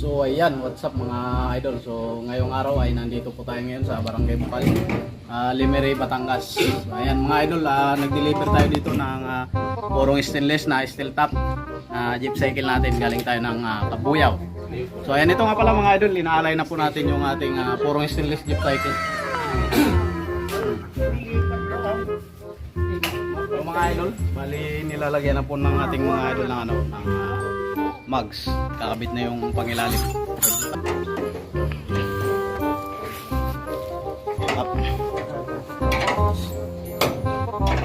So ayan, what's up mga idol. So ngayong araw ay nandito po tayo ngayon sa Barangay Bukal, Limeray, Batangas. So ayan mga idol, nag-deliver tayo dito ng purong stainless na steel top jeep cycle natin. Galing tayo ng Kabuyaw. So ayan, ito nga pala mga idol, inaalay na po natin yung ating purong stainless jeep cycle. So mga idol, bali nilalagyan na po ng ating mga idol ng mugs. Kakabit na yung pangilalim.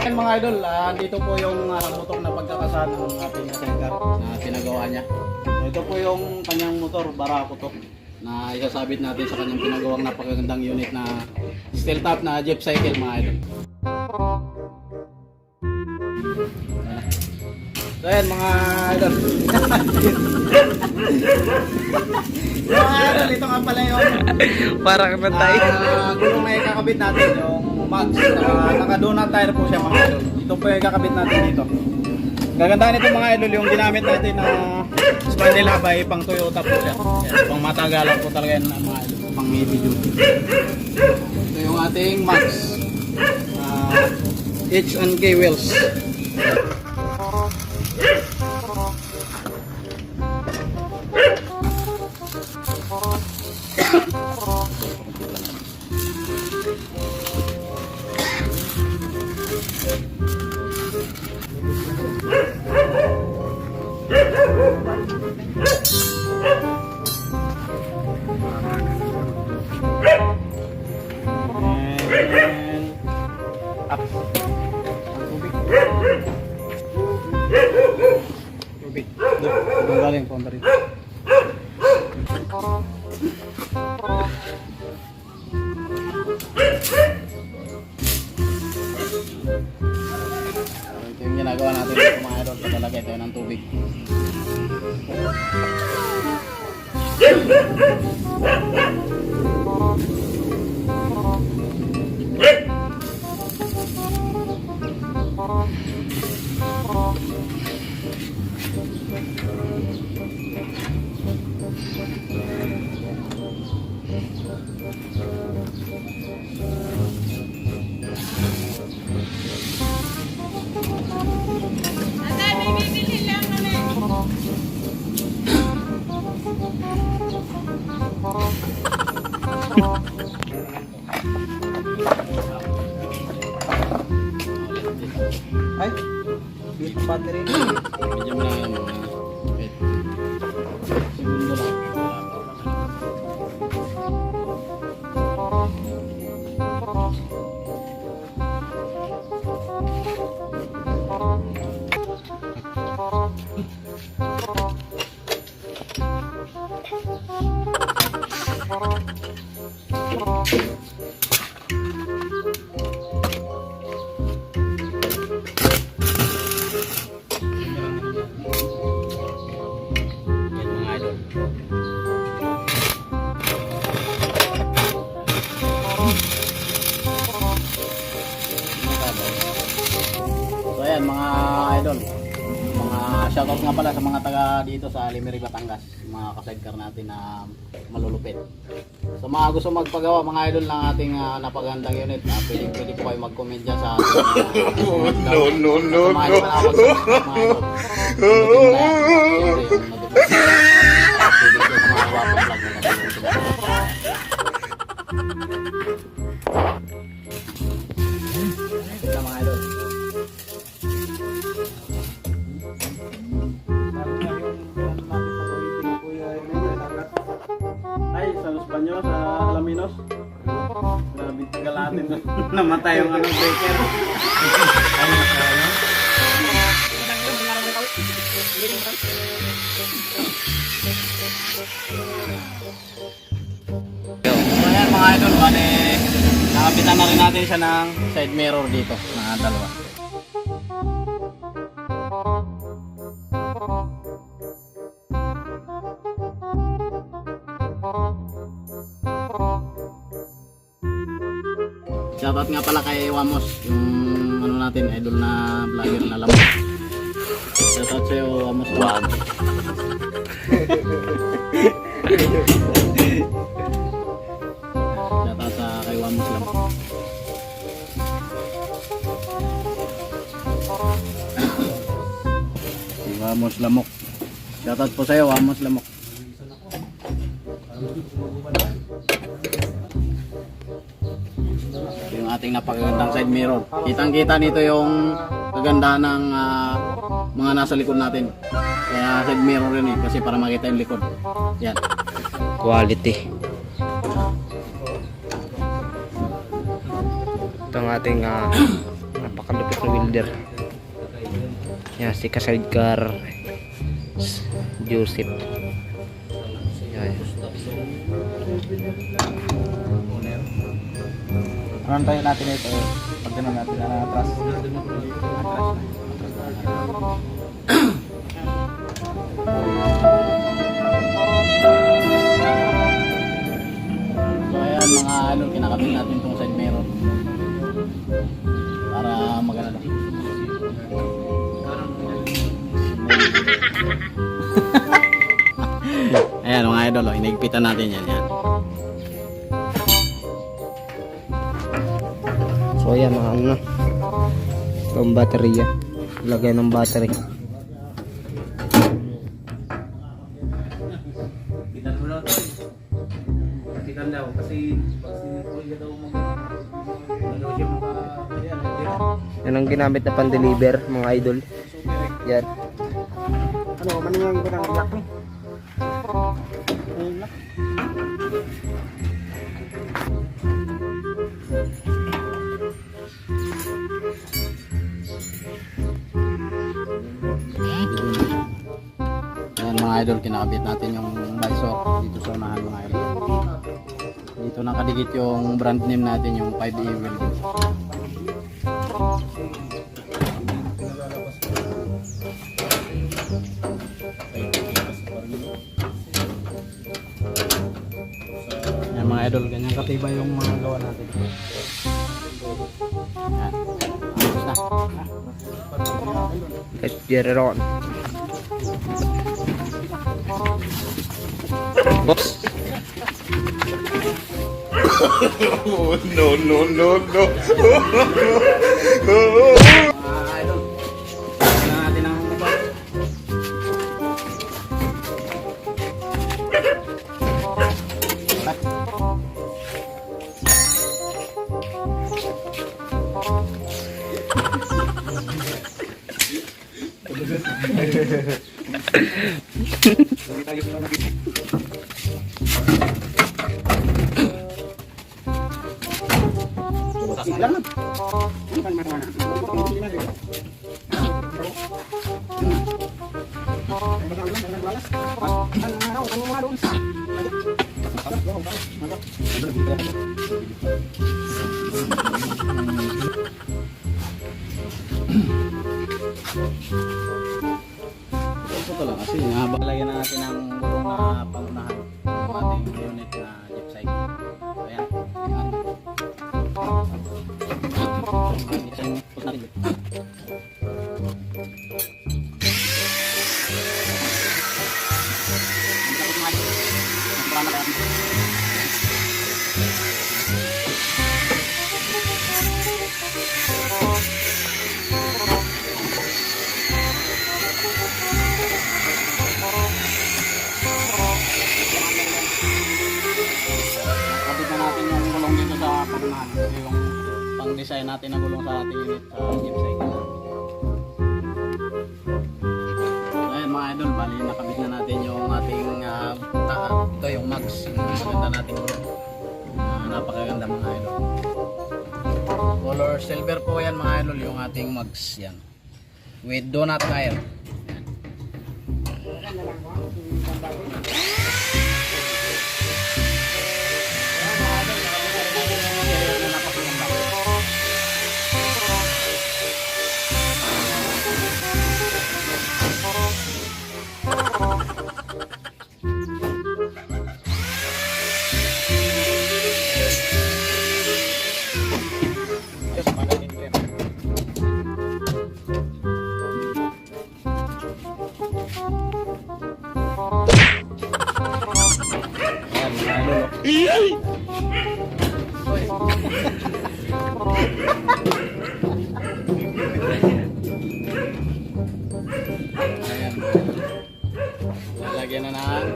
Ayan mga idol, dito po yung motor na pagkakasahan ng ating asengar na pinagawa niya. Ito po yung kanyang motor, Barako to, na isasabit natin sa kanyang pinagawang napakagandang unit na steel top na jeep cycle mga idol. So ayan mga idol. Mga idol, ito nga pala yung Parang namatay. gulong na ikakabit natin, yung mugs. Naka-donut tire po siya mga idol. Ito po yung ikakabit natin dito. Gagandaan nito mga idol, yung ginamit natin na spindle hub ay pang Toyota po siya. Yan, pang matagalan po talaga yan mga idol, pang heavy duty. Ito yung ating mugs, H&K wheels. Up. Tubig. Doon galing, punta rin. Ito yung ginagawa natin dito mga idol, paglalagay tayo ng tubig. Ay, built battery. Medyo na yan mga wait. Segundo lang. Yan mga idol. So ayan mga idol, mga shoutout nga pala sa mga taga dito sa Limeray, Batangas, mga ka-sidecar natin na malulupit. So mga gusto magpagawa mga idol ng ating napagandang unit, pwede po kayo mag-comment dyan sa No. mga idol na nakapag-subscribe mga idol. Pindutin mo na yan. Siyempre, yung notification. Pwede ko sa mga wapang vlog na ito mga idol. Ay, sa Espanyol, sa Alaminos. Grabe, tagalatin na namatay yung breaker. Ay, masaya. So ayan mga idol, bali nakapitan na rin natin siya ng side mirror dito na dalawa. Shoutout nga pala kay Wamos, yung ano natin, idol na vlogger na lamang. Shoutout sa'yo, Wamos. Shoutout sa kay Wamos Lamok. Si Wamos Lamok. Shoutout po sa'yo, Wamos Lamok. Yung ating napakagandang side mirror. Kitang-kita nito yung kagandahan ng mga nasa likod natin. Kaya side mirror rin eh, kasi para makita yung likod. Yan. Quality. Ito ang ating napakalupit na welder. Yan, si Ka-Sidecar Joseph. Yan. Ano tayo natin ito? Pag gano'n natin na atras. So ayan mga ano, kinakabit natin itong side mirror. Para magana lang. Ayan mga idol, inigpitan natin yan. So ayan, mga ano na. Ito ang baterya. Lagay ng battery. Tikan daw kasi pag sinipol ka daw Yan ang ginamit na pan-deliver, mga idol. Yan. Ano, maningang ko ng lock eh. Yan mga idol, kinakabit natin yung visor dito sa unahan mga idol. Dito nakadikit yung brand name natin, yung 5E welding. Yan mga idol, ganyan katibay yung mga gawa natin. Yan. Ayos na. Let's get it on. Boss. No, no, no, no. Mga idol, tingnan natin ang mobile. Ito lang kasi nabalagyan na natin ang gulong na pangunahan ng ating unit na jeep cycle. So ayan, tingnan. Isang put natin dito. Kapit na natin yung gulong dito sa pangunahan. Ito yung pang-design natin na gulong sa ating unit sa jeep cycle. So ayan mga idol, bali nakabit na natin yung ating ito yung mags, yung maganda nating gulong. Napakaganda mga idol. Color silver po yan mga idol, yung ating mags yan. With donut tire. Ayan. Lalagyan na ng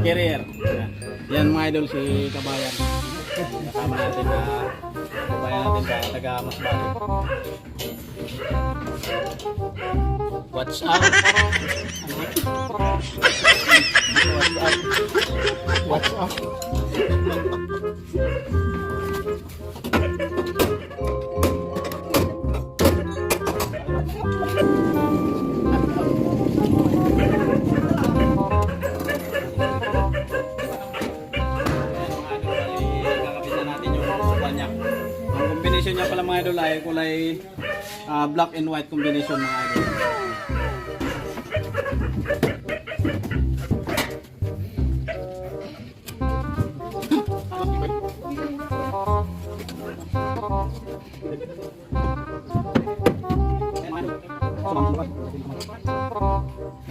carrier. Ayan. Yan mga idol, si Kabayan. Kasama natin na kabayan natin sa taga Masbate. Watch out! Watch out! Watch out! Ang combination niya pala mga idol ay kulay black and white combination mga idol.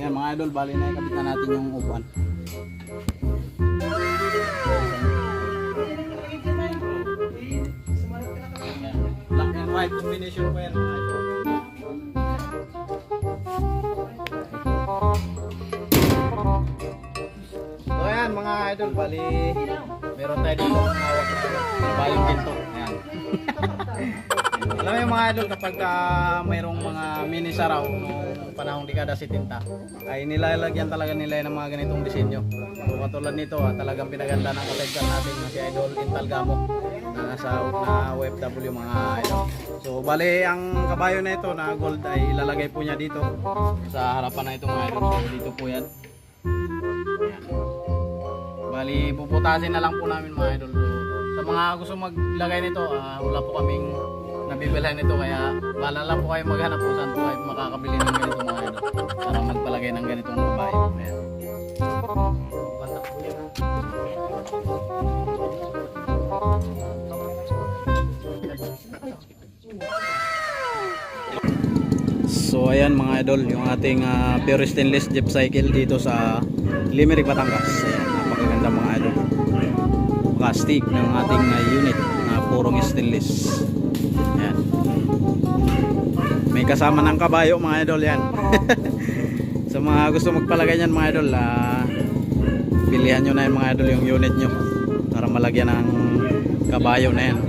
Yan mga idol, bali na ikabit na natin yung upuan. Black and white combination po yan mga idol. So ayan mga idol, bali meron tayo dito ang hawak na bayong ginto. Ayan. Alam mo yung mga idol, kapag mayroong mga mini saraw nung panahong dekada 70 ay nilalagyan talaga nila ng mga ganitong disenyo. So, katulad nito talagang pinaganda ng kategor natin na si Idol Intalgamo na nasa OFW mga idol. So bali ang kabayo na ito na gold ay ilalagay po niya dito sa harapan na ito mga idol. So dito po yan. Ayan. Bali puputasin na lang po namin mga idol. So, sa mga gusto maglagay nito wala po kaming nabibilhan nito, kaya bahala lang po kayo maghanap kung saan po kayo makakabili ng ganito mga idol para magpalagay ng ganitong kabayo. Ayan. So ayan mga idol, yung ating pure stainless jeep cycle dito sa Limerick, Batangas. Ayan, napakaganda mga idol. Plastic ng ating unit na purong stainless. Ayan. May kasama ng kabayo mga idol yan. Sa mga gusto magpalagay niyan mga idol, pilihan nyo na yan mga idol yung unit nyo para malagyan ng kabayo na yan.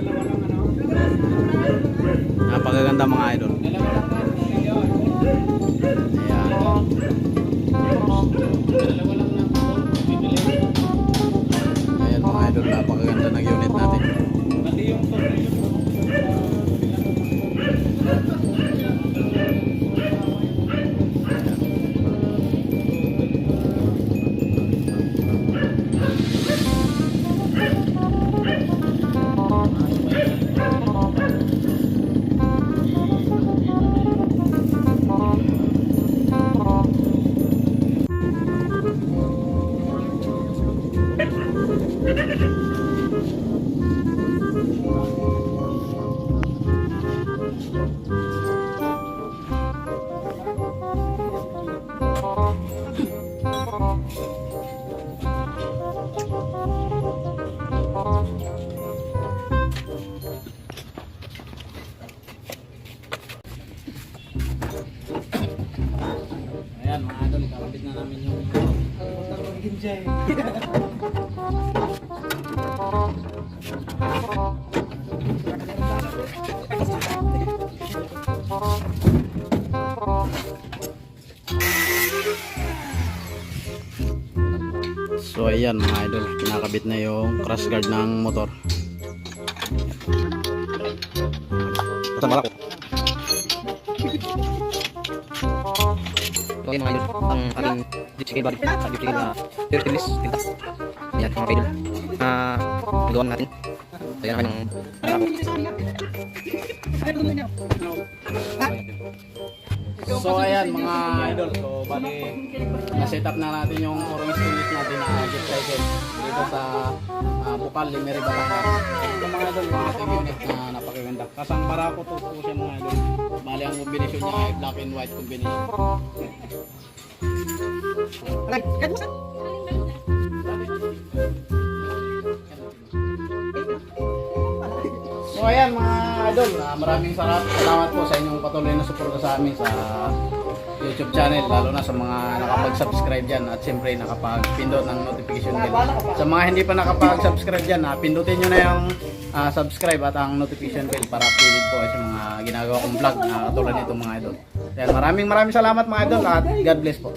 Napakaganda mga idol. Ayan mga idol, napakaganda ng unit natin. Ayan mga idol, ikakabit na namin yung So ayan mga idol, kinakabit na yung crash guard ng motor. So ayun mga idol, ang ating jeep cycle body, jeep cycle na pure stainless tinta. Ayan mga idol, nagawa natin. So ayan ang So ayan mga idol, so bali na-set up na natin yung orong stainless natin na jeep cycle dito sa Bukal, Limerick, Batangas. Ito mga idol, yung ating unit na napakaganda. Kasang barako to po siya mga idol. Bali ang combination niya ay black and white combination. idol, maraming salamat po sa inyong patuloy na suporta sa amin sa YouTube channel, lalo na sa mga nakapag-subscribe dyan at siyempre nakapag-pindot ng notification bell. Sa mga hindi pa nakapag-subscribe dyan, pindutin nyo na yung subscribe at ang notification bell para updated po sa mga ginagawa kong vlog na katulad nito mga idol. Yan, maraming salamat mga idol at God bless po.